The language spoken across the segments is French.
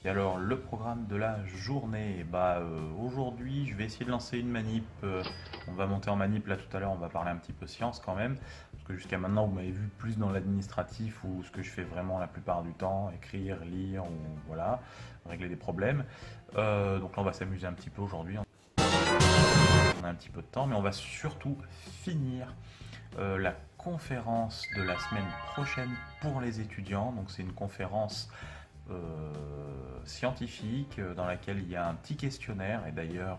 Et alors, le programme de la journée, aujourd'hui, je vais essayer de lancer une manip. On va monter en manip là tout à l'heure, on va parler un petit peu science quand même. Parce que jusqu'à maintenant, vous m'avez vu plus dans l'administratif ou ce que je fais vraiment la plupart du temps, écrire, lire, ou voilà, régler des problèmes. Donc là, on va s'amuser un petit peu aujourd'hui. On a un petit peu de temps, mais on va surtout finir la conférence de la semaine prochaine pour les étudiants. Donc c'est une conférence scientifique dans laquelle il y a un petit questionnaire et d'ailleurs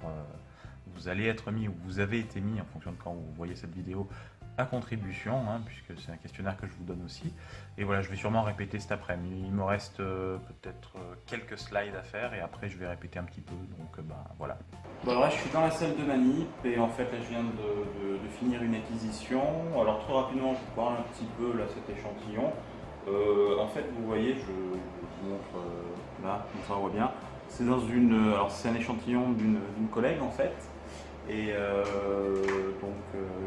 vous allez être mis ou vous avez été mis en fonction de quand vous voyez cette vidéo à contribution hein, puisque c'est un questionnaire que je vous donne aussi et voilà je vais sûrement répéter cet après-midi. Il me reste peut-être quelques slides à faire et après je vais répéter un petit peu donc voilà. Bon alors là je suis dans la salle de manip et en fait là je viens de finir une acquisition. Alors très rapidement je vous parle un petit peu là cet échantillon. En fait, vous voyez, je vous montre là, comme ça on voit bien. C'est dans une, alors c'est un échantillon d'une collègue en fait, et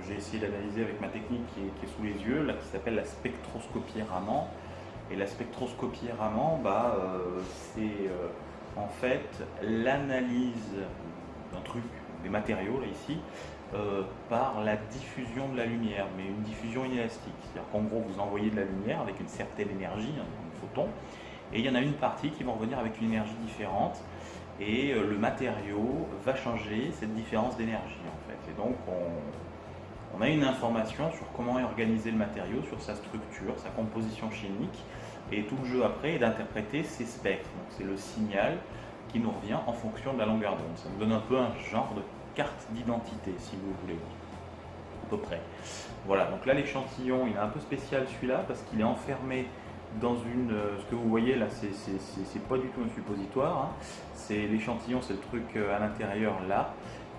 j'ai essayé d'analyser avec ma technique qui est sous les yeux, là, qui s'appelle la spectroscopie Raman. Et la spectroscopie Raman, c'est en fait l'analyse d'un truc, des matériaux là ici, par la diffusion de la lumière, mais une diffusion inélastique. C'est-à-dire qu'en gros, vous envoyez de la lumière avec une certaine énergie, un photon, et il y en a une partie qui va revenir avec une énergie différente, et le matériau va changer cette différence d'énergie en fait. Et donc, on a une information sur comment est organisé le matériau, sur sa structure, sa composition chimique, et tout le jeu après est d'interpréter ces spectres. Donc, c'est le signal qui nous revient en fonction de la longueur d'onde. Ça nous donne un peu un genre de carte d'identité, si vous voulez, à peu près. Voilà, donc là l'échantillon, il est un peu spécial celui-là, parce qu'il est enfermé dans une... ce que vous voyez là, c'est pas du tout un suppositoire, hein. C'est l'échantillon, c'est le truc à l'intérieur là,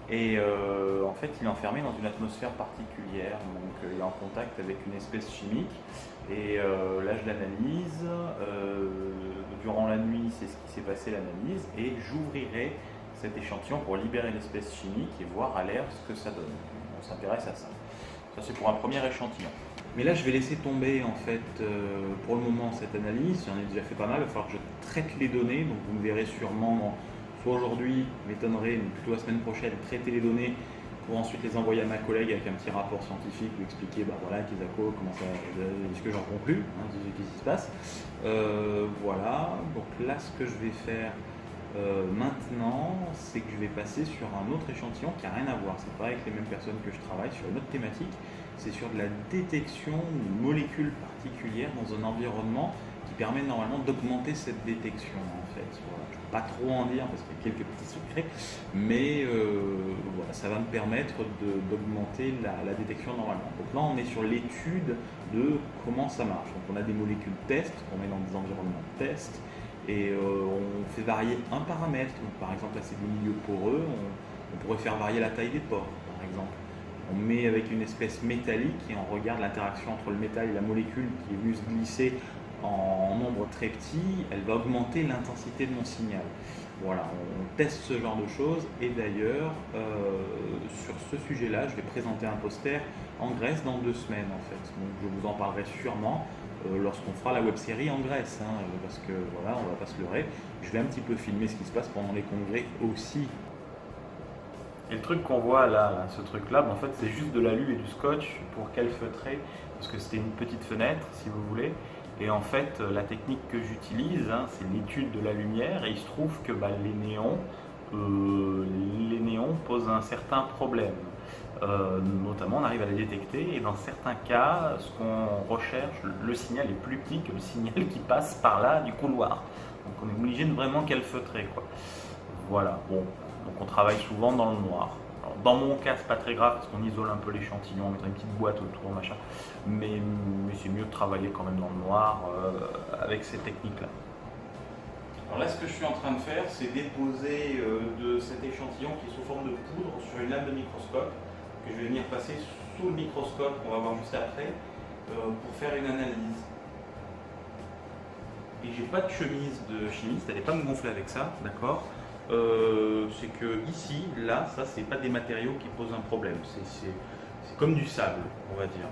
et en fait il est enfermé dans une atmosphère particulière, donc il est en contact avec une espèce chimique, et là je l'analyse, durant la nuit c'est ce qui s'est passé l'analyse, et j'ouvrirai cet échantillon pour libérer l'espèce chimique et voir à l'air ce que ça donne. On s'intéresse à ça. Ça c'est pour un premier échantillon. Mais là je vais laisser tomber en fait pour le moment cette analyse, j'en ai déjà fait pas mal, il va falloir que je traite les données, donc vous me verrez sûrement, soit aujourd'hui, m'étonnerait, mais plutôt la semaine prochaine, traiter les données pour ensuite les envoyer à ma collègue avec un petit rapport scientifique, lui expliquer voilà, Kisako, comment ça, ce que j'en conclus, hein, qu'est-ce qui se passe. Voilà, donc là ce que je vais faire maintenant, c'est que je vais passer sur un autre échantillon qui n'a rien à voir, c'est pas avec les mêmes personnes que je travaille, sur une autre thématique, c'est sur de la détection de molécules particulières dans un environnement qui permet normalement d'augmenter cette détection en fait. Voilà. Je ne peux pas trop en dire parce qu'il y a quelques petits secrets, mais voilà, ça va me permettre d'augmenter la détection normalement. Donc là on est sur l'étude de comment ça marche. Donc on a des molécules test qu'on met dans des environnements de test, et on fait varier un paramètre. Donc, par exemple, là c'est des milieux poreux, on pourrait faire varier la taille des pores, par exemple. On met avec une espèce métallique et on regarde l'interaction entre le métal et la molécule qui est venue se glisser en nombre très petit, elle va augmenter l'intensité de mon signal. Voilà, on teste ce genre de choses et d'ailleurs, sur ce sujet-là, je vais présenter un poster en Grèce dans 2 semaines en fait. Donc je vous en parlerai sûrement lorsqu'on fera la web-série en Grèce, hein, parce que voilà, on va pas se leurrer. Je vais un petit peu filmer ce qui se passe pendant les congrès aussi. Et le truc qu'on voit là, ce truc-là, en fait, c'est juste de l'alu et du scotch pour calfeutrer, parce que c'était une petite fenêtre, si vous voulez. Et en fait, la technique que j'utilise, hein, c'est l'étude de la lumière, et il se trouve que les néons posent un certain problème. Notamment, on arrive à les détecter, et dans certains cas, ce qu'on recherche, le signal est plus petit que le signal qui passe par là du couloir. Donc on est obligé de vraiment calfeutrer, quoi. Voilà, bon. Donc on travaille souvent dans le noir. Alors, dans mon cas, c'est pas très grave parce qu'on isole un peu l'échantillon, on met une petite boîte autour, machin. Mais c'est mieux de travailler quand même dans le noir avec ces techniques-là. Alors là, ce que je suis en train de faire, c'est déposer de cet échantillon qui est sous forme de poudre sur une lame de microscope que je vais venir passer sous le microscope qu'on va voir juste après pour faire une analyse. Et j'ai pas de chemise de chimiste, n'allez pas me gonfler avec ça, d'accord. C'est que ici, là, ça c'est pas des matériaux qui posent un problème, c'est comme du sable, on va dire,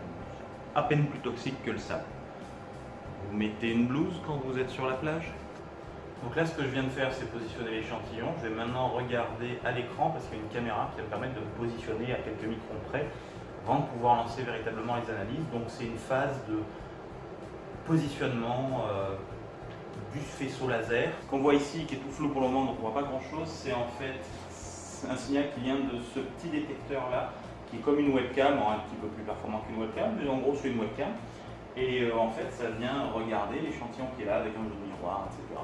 à peine plus toxique que le sable. Vous mettez une blouse quand vous êtes sur la plage? Donc là, ce que je viens de faire, c'est positionner l'échantillon. Je vais maintenant regarder à l'écran parce qu'il y a une caméra qui va me permettre de me positionner à quelques microns près avant de pouvoir lancer véritablement les analyses. Donc c'est une phase de positionnement du faisceau laser. Ce qu'on voit ici, qui est tout flou pour le moment, donc on ne voit pas grand chose, c'est en fait un signal qui vient de ce petit détecteur là, qui est comme une webcam, un petit peu plus performant qu'une webcam, mais en gros c'est une webcam. Et en fait ça vient regarder l'échantillon qui est là avec un jeu de miroir, etc.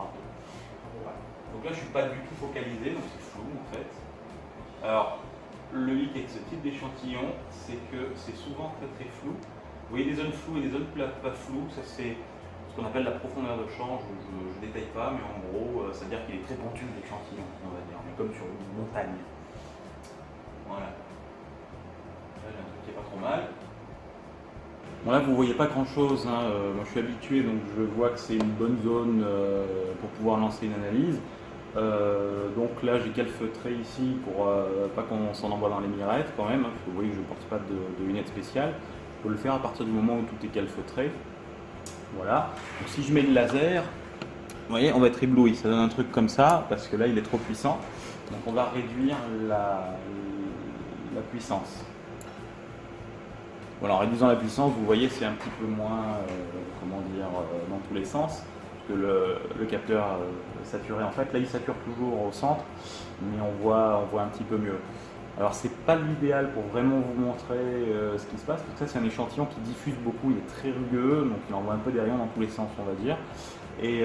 Voilà. Donc là je ne suis pas du tout focalisé, donc c'est flou en fait. Alors le hic avec ce type d'échantillon, c'est que c'est souvent très très flou. Vous voyez des zones floues et des zones pas floues, ça c'est ce qu'on appelle la profondeur de champ, je ne détaille pas, mais en gros, ça veut dire qu'il est très pentu l'échantillon, on va dire, mais comme sur une montagne. Voilà. Là j'ai un truc qui est pas trop mal. Bon là vous voyez pas grand chose, hein. Moi je suis habitué, donc je vois que c'est une bonne zone pour pouvoir lancer une analyse. Donc là j'ai calfeutré ici pour pas qu'on s'en envoie dans les mirettes quand même, hein, parce que vous voyez que je ne porte pas de lunettes spéciales. Je peux le faire à partir du moment où tout est calfeutré. Voilà. Donc si je mets le laser, vous voyez, on va être ébloui. Ça donne un truc comme ça, parce que là il est trop puissant. Donc on va réduire la puissance. Voilà, en réduisant la puissance, vous voyez, c'est un petit peu moins, comment dire, dans tous les sens. Parce que le capteur saturé, en fait, là il sature toujours au centre, mais on voit un petit peu mieux. Alors c'est pas l'idéal pour vraiment vous montrer ce qui se passe, parce que ça c'est un échantillon qui diffuse beaucoup, il est très rugueux, donc il envoie un peu des rayons dans tous les sens on va dire. Et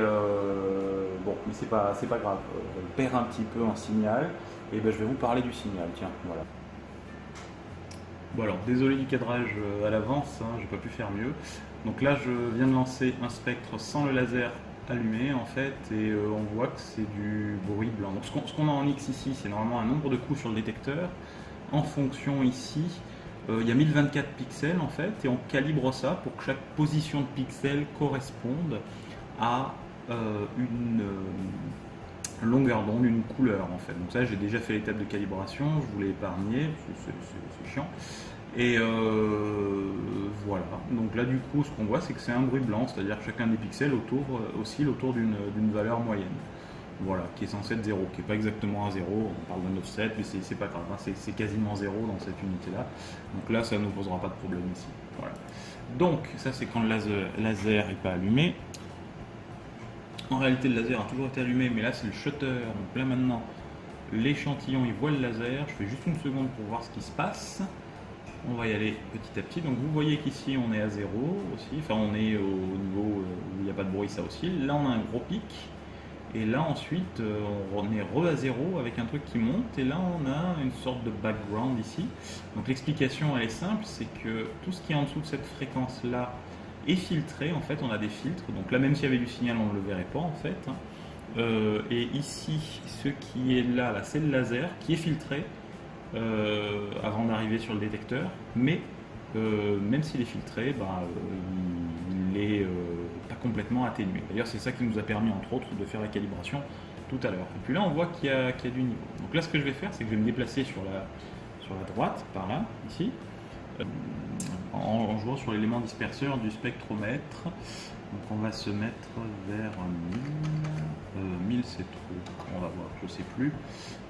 bon, mais c'est pas grave, on perd un petit peu en signal, et ben je vais vous parler du signal, tiens, voilà. Bon alors, désolé du cadrage à l'avance, hein, j'ai pas pu faire mieux. Donc là je viens de lancer un spectre sans le laser allumé en fait, et on voit que c'est du bruit blanc. Donc ce qu'on a en X ici, c'est normalement un nombre de coups sur le détecteur. En fonction ici, il y a 1024 pixels en fait, et on calibre ça pour que chaque position de pixel corresponde à une longueur d'onde, une couleur en fait. Donc ça j'ai déjà fait l'étape de calibration, je vous l'ai épargné, c'est chiant. Et voilà, donc là du coup ce qu'on voit c'est que c'est un bruit blanc, c'est-à-dire que chacun des pixels oscille autour d'une valeur moyenne. Voilà, qui est censé être 0, qui n'est pas exactement à 0, on parle d'un offset, mais c'est pas grave, hein, c'est quasiment 0 dans cette unité-là. Donc là ça ne nous posera pas de problème ici. Voilà. Donc ça c'est quand le laser n'est pas allumé. En réalité le laser a toujours été allumé, mais là c'est le shutter, donc là maintenant l'échantillon il voit le laser, je fais juste une seconde pour voir ce qui se passe. On va y aller petit à petit. Donc vous voyez qu'ici on est à 0 aussi, enfin on est au niveau où il n'y a pas de bruit, ça oscille. Là on a un gros pic, et là ensuite on est à 0 avec un truc qui monte, et là on a une sorte de background ici. Donc l'explication elle est simple, c'est que tout ce qui est en dessous de cette fréquence là est filtré, en fait on a des filtres. Donc là même s'il y avait du signal on ne le verrait pas en fait. Et ici ce qui est là c'est le laser qui est filtré. Avant d'arriver sur le détecteur, mais même s'il est filtré, il n'est pas complètement atténué. D'ailleurs c'est ça qui nous a permis entre autres de faire la calibration tout à l'heure. Et puis là on voit qu'il y a du niveau. Donc là ce que je vais faire c'est que je vais me déplacer sur la droite, par là, ici, en jouant sur l'élément disperseur du spectromètre. Donc on va se mettre vers 1000 c'est trop, on va voir, je sais plus,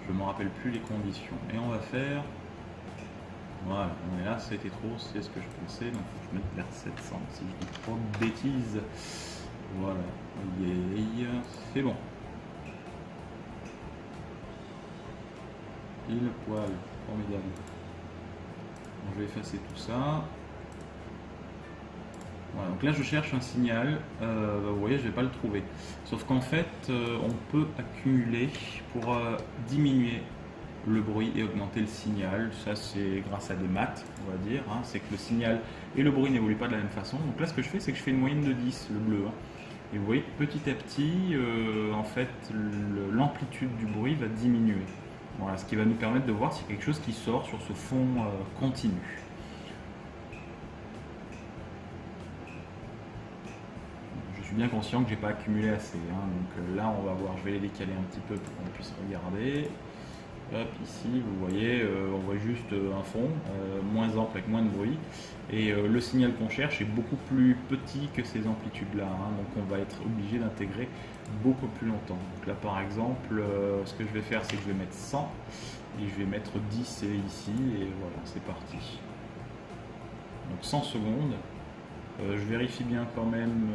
je me rappelle plus les conditions. Et on va faire, voilà, on est là, c'était trop, c'est ce que je pensais, donc il faut que je mette vers 700 si je dis pas de bêtises. Voilà, c'est bon. Pile poil, formidable. Bon, je vais effacer tout ça. Voilà, donc là je cherche un signal, vous voyez je ne vais pas le trouver. Sauf qu'en fait on peut accumuler pour diminuer le bruit et augmenter le signal. Ça c'est grâce à des maths on va dire, hein. C'est que le signal et le bruit n'évoluent pas de la même façon. Donc là ce que je fais c'est que je fais une moyenne de 10, le bleu. Hein. Et vous voyez que petit à petit en fait l'amplitude du bruit va diminuer. Voilà, ce qui va nous permettre de voir s'il y a quelque chose qui sort sur ce fond continu. Je suis bien conscient que j'ai pas accumulé assez, hein, donc là on va voir, je vais les décaler un petit peu pour qu'on puisse regarder. Hop, ici, vous voyez, on voit juste un fond, moins ample avec moins de bruit. Et le signal qu'on cherche est beaucoup plus petit que ces amplitudes-là, hein, donc on va être obligé d'intégrer beaucoup plus longtemps. Donc là, par exemple, ce que je vais faire, c'est que je vais mettre 100 et je vais mettre 10 ici, et voilà, c'est parti. Donc 100 secondes. Je vérifie bien quand même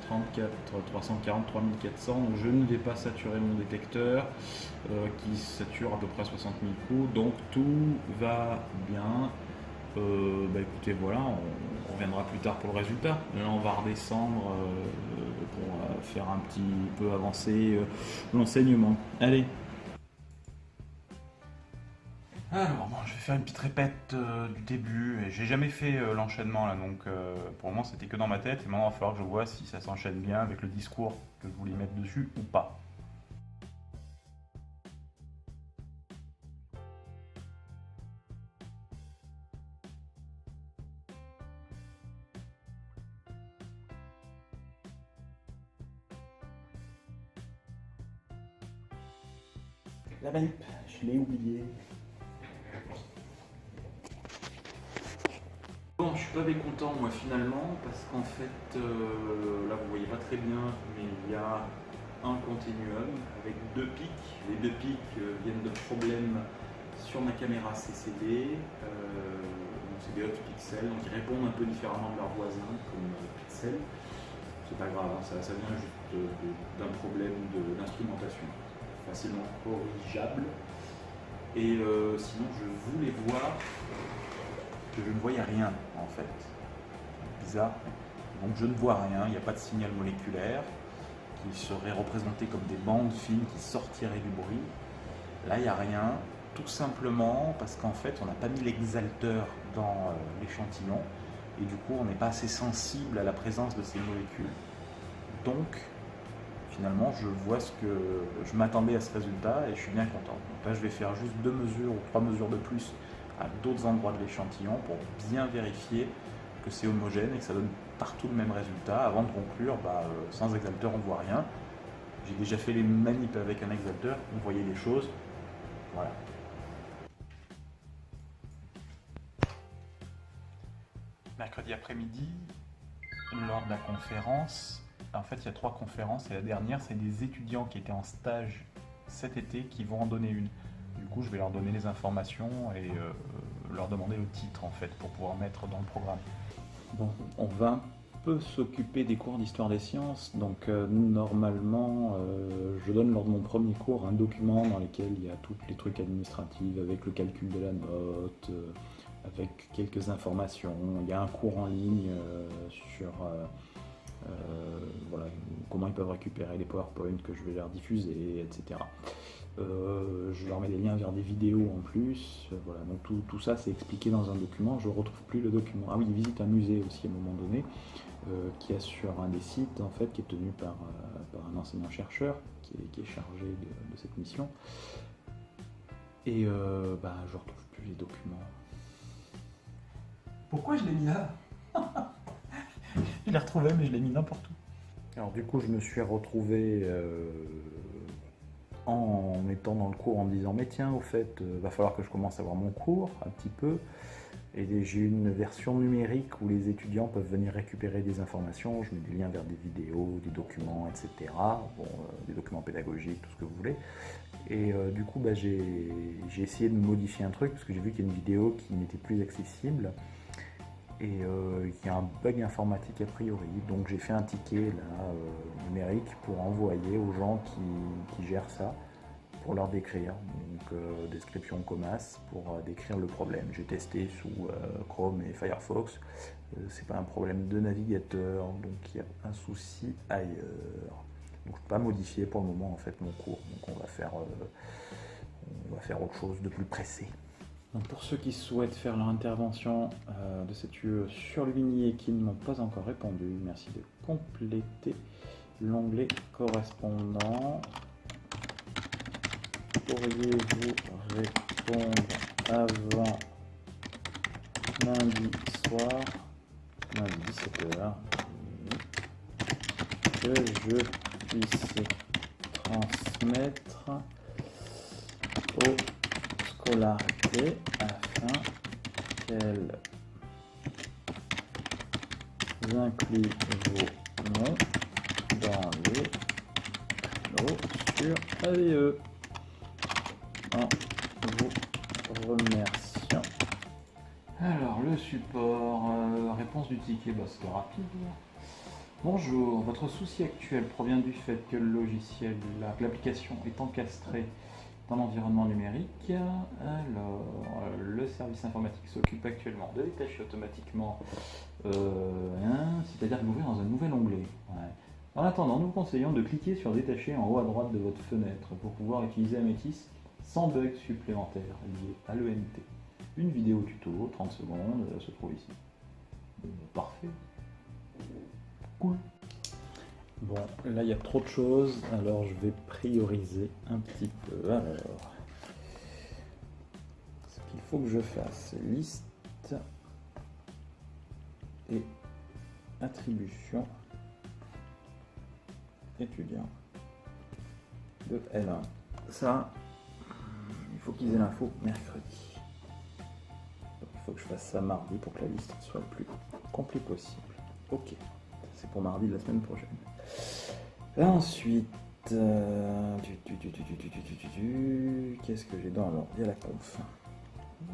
34, 340, 3400, donc je ne vais pas saturer mon détecteur qui sature à peu près 60 000 coups, donc tout va bien. Écoutez, voilà, on reviendra plus tard pour le résultat. Là, on va redescendre pour faire un petit peu avancer l'enseignement. Allez. Alors bon, je vais faire une petite répète du début. Et j'ai jamais fait l'enchaînement là, donc pour le moment c'était que dans ma tête. Et maintenant il va falloir que je vois si ça s'enchaîne bien avec le discours que je voulais mettre dessus ou pas. La manip, je l'ai oublié. Bon, je suis pas mécontent moi finalement parce qu'en fait, là vous voyez pas très bien, mais il y a un continuum avec deux pics. Les deux pics viennent de problèmes sur ma caméra CCD, donc c'est des hot pixels, donc ils répondent un peu différemment de leurs voisins comme Pixel. C'est pas grave, hein, ça vient juste d'un problème d'instrumentation, facilement corrigeable. Et sinon je voulais voir que je ne voyais rien en fait. Bizarre. Donc je ne vois rien, il n'y a pas de signal moléculaire qui serait représenté comme des bandes fines qui sortiraient du bruit. Là il n'y a rien, tout simplement parce qu'en fait on n'a pas mis l'exalteur dans l'échantillon et du coup on n'est pas assez sensible à la présence de ces molécules. Donc finalement je vois ce que je m'attendais à ce résultat et je suis bien content. Donc là je vais faire juste 2 mesures ou 3 mesures de plus à d'autres endroits de l'échantillon pour bien vérifier que c'est homogène et que ça donne partout le même résultat avant de conclure sans exalteur on ne voit rien. J'ai déjà fait les manips avec un exalteur, on voyait des choses. Voilà. Mercredi après-midi, lors de la conférence, en fait il y a 3 conférences et la dernière c'est des étudiants qui étaient en stage cet été qui vont en donner une. Du coup je vais leur donner les informations et leur demander le titre en fait pour pouvoir mettre dans le programme. Bon, on va un peu s'occuper des cours d'histoire des sciences, donc normalement je donne lors de mon premier cours un document dans lequel il y a tous les trucs administratifs avec le calcul de la note, avec quelques informations. Il y a un cours en ligne sur voilà, comment ils peuvent récupérer les PowerPoint que je vais leur diffuser, etc. Je leur mets des liens vers des vidéos en plus. Voilà, donc tout ça c'est expliqué dans un document. Je ne retrouve plus le document. Ah oui, ils visitent un musée aussi à un moment donné, qui est sur un des sites en fait, qui est tenu par un enseignant-chercheur qui est chargé de cette mission. Et je ne retrouve plus les documents. Pourquoi je l'ai mis là? Je l'ai retrouvé, mais je l'ai mis n'importe où. Alors du coup, je me suis retrouvé en étant dans le cours en me disant mais tiens, au fait, va falloir que je commence à voir mon cours un petit peu. Et j'ai une version numérique où les étudiants peuvent venir récupérer des informations. Je mets des liens vers des vidéos, des documents, etc. Bon, des documents pédagogiques, tout ce que vous voulez. Et du coup, j'ai essayé de modifier un truc parce que j'ai vu qu'il y a une vidéo qui n'était plus accessible. Et il y a un bug informatique a priori, donc j'ai fait un ticket là, numérique pour envoyer aux gens qui gèrent ça, pour leur décrire, donc description COMAS pour décrire le problème. J'ai testé sous Chrome et Firefox, c'est pas un problème de navigateur, donc il y a un souci ailleurs. Donc je ne peux pas modifier pour le moment en fait mon cours, donc on va faire autre chose de plus pressé. Donc pour ceux qui souhaitent faire leur intervention de cette UE sur Luvigny et qui ne m'ont pas encore répondu, merci de compléter l'onglet correspondant. Pourriez-vous répondre avant lundi soir, lundi 17h, que je puisse transmettre au polarité afin qu'elles incluent vos noms dans les créneaux sur AVE. En vous remerciant. Alors, le support, réponse du ticket, bah, c'était rapide. Bonjour, votre souci actuel provient du fait que le logiciel, l'application est encastrée dans l'environnement numérique. Alors, le service informatique s'occupe actuellement de détacher automatiquement, c'est-à-dire de l'ouvrir dans un nouvel onglet. Ouais. En attendant, nous vous conseillons de cliquer sur détacher en haut à droite de votre fenêtre pour pouvoir utiliser Amethyst sans bug supplémentaire lié à l'ENT. Une vidéo tuto, 30 secondes, se trouve ici. Parfait. Cool. Bon, là il y a trop de choses, alors je vais prioriser un petit peu. Alors, ce qu'il faut que je fasse, c'est liste et attribution étudiant de L1. Ça, il faut qu'ils aient l'info mercredi. Donc, il faut que je fasse ça mardi pour que la liste soit le plus complet possible. Ok, c'est pour mardi de la semaine prochaine. Ensuite, qu'est-ce que j'ai dans l'ordre? Il y a la conf.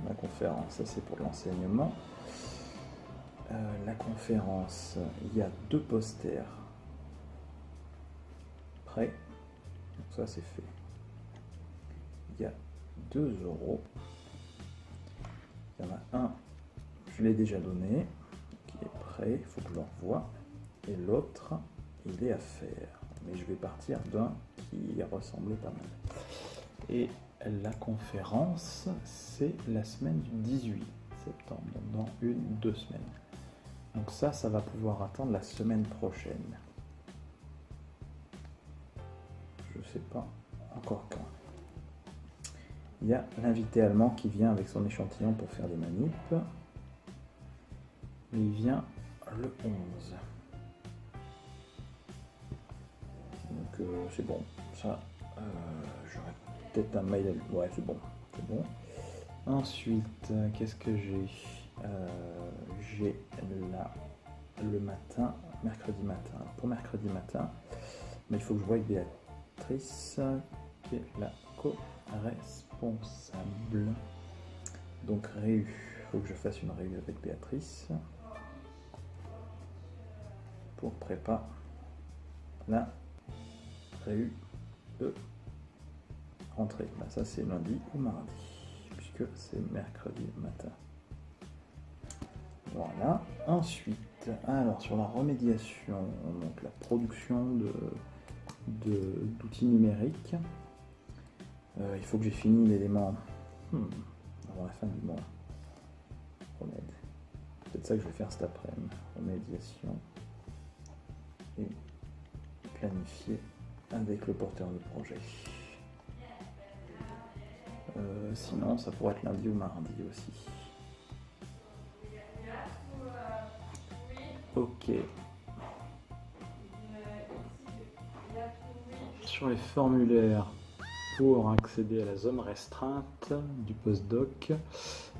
La conférence, ça c'est pour l'enseignement. La conférence, il y a 2 posters prêts. Donc ça c'est fait. Il y a 2 €. Il y en a un, je l'ai déjà donné, qui est prêt, il faut que je le revoie. Et l'autre, il est à faire. Mais je vais partir d'un qui ressemblait pas mal. Et la conférence, c'est la semaine du 18 septembre, donc dans 1-2 semaines. Donc ça va pouvoir attendre la semaine prochaine. Je sais pas encore quand. Il y a l'invité allemand qui vient avec son échantillon pour faire des manips. Mais il vient le 11. Donc c'est bon. Ça, j'aurais peut-être un mail. Ouais, c'est bon. C'est bon. Ensuite, qu'est-ce que j'ai? J'ai là le matin, mercredi matin. Pour mercredi matin, mais il faut que je voie avec Béatrice, qui est la co-responsable. Donc réu, il faut que je fasse une réu avec Béatrice pour préparer la réu de rentrée. Bah, ça c'est lundi ou mardi, puisque c'est mercredi matin. Voilà. Ensuite, alors sur la remédiation, donc la production d'outils numériques, il faut que j'ai fini l'élément avant la fin du mois. Remède. C'est peut-être ça que je vais faire cet après-midi. Remédiation et planifier avec le porteur de projet. Sinon, ça pourrait être lundi ou mardi aussi. Ok. Sur les formulaires pour accéder à la zone restreinte du postdoc,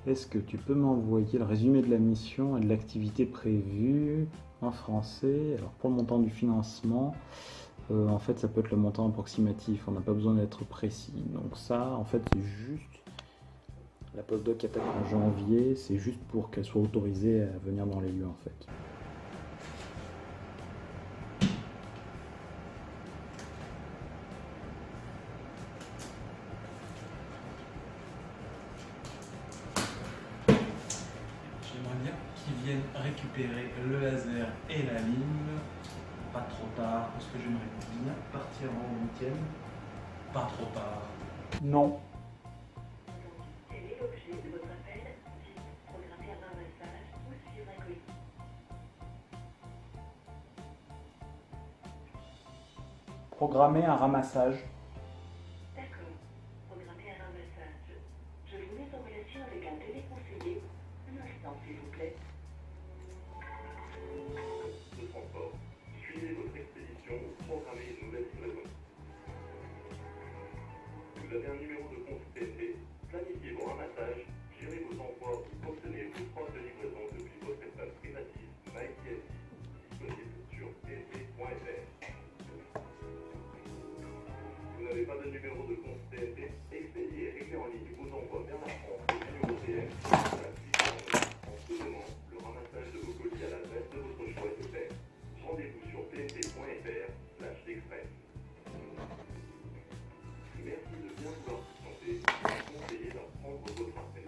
est-ce que tu peux m'envoyer le résumé de la mission et de l'activité prévue en français? Alors pour le montant du financement, en fait ça peut être le montant approximatif, on n'a pas besoin d'être précis. Donc ça, en fait, c'est juste la postdoc attaque en janvier, c'est juste pour qu'elle soit autorisée à venir dans les lieux en fait. J'aimerais bien qu'ils viennent récupérer le laser et la lime, pas trop tard, parce que j'aimerais bien partir en week-end, pas trop tard. Non. Quel est l'objet de votre appel? Programmer un ramassage ou suivre un colis? Programmer un ramassage. D'accord. Programmer un ramassage. Je vous mets en relation avec un téléconseiller. Un instant, s'il vous plaît. De transport. Suivez votre expédition ou programmez une nouvelle livraison. Vous avez un numéro de compte PNB. Planifiez vos ramassage, gérez vos envois ou obtenez vos propres livraisons depuis votre espace privatif MyTNT, disponible sur tnt.fr. Vous n'avez pas de numéro de compte TNT? Expédiez et réglez en ligne vos envois vers la France et l'Union européenne en soutenant le ramassage de vos colis à l'adresse de votre choix de fait. Rendez-vous sur tnt.fr/express. Merci de bien vouloir patienter. Conseillez d'en prendre votre appel.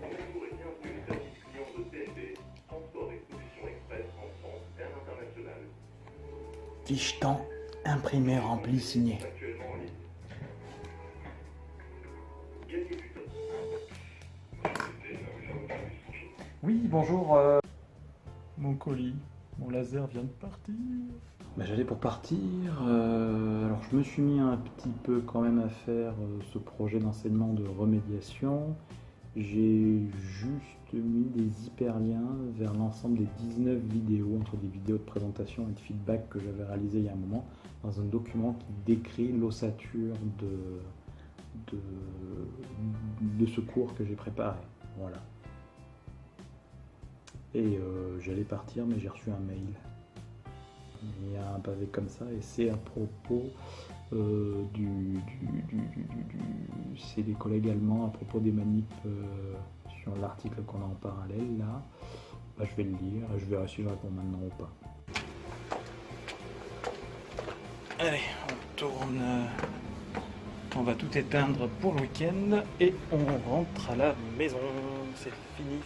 Bonjour et bienvenue, service client de TNT, transport expédition express en France et à l'international. Fichetan, imprimé, rempli, signé. Actuellement en ligne. Gagnez du temps. Oui, bonjour. Mon colis, mon laser vient de partir. J'allais pour partir. Alors je me suis mis un petit peu quand même à faire ce projet d'enseignement de remédiation. J'ai juste mis des hyperliens vers l'ensemble des 19 vidéos, entre des vidéos de présentation et de feedback que j'avais réalisé il y a un moment, dans un document qui décrit l'ossature de ce cours que j'ai préparé. Voilà. Et j'allais partir, mais j'ai reçu un mail. Il y a un pavé comme ça, et c'est à propos c'est des collègues allemands à propos des manips sur l'article qu'on a en parallèle là. Je vais le lire et je verrai si je réponds maintenant ou pas. Allez, on tourne. On va tout éteindre pour le week-end et on rentre à la maison. C'est fini.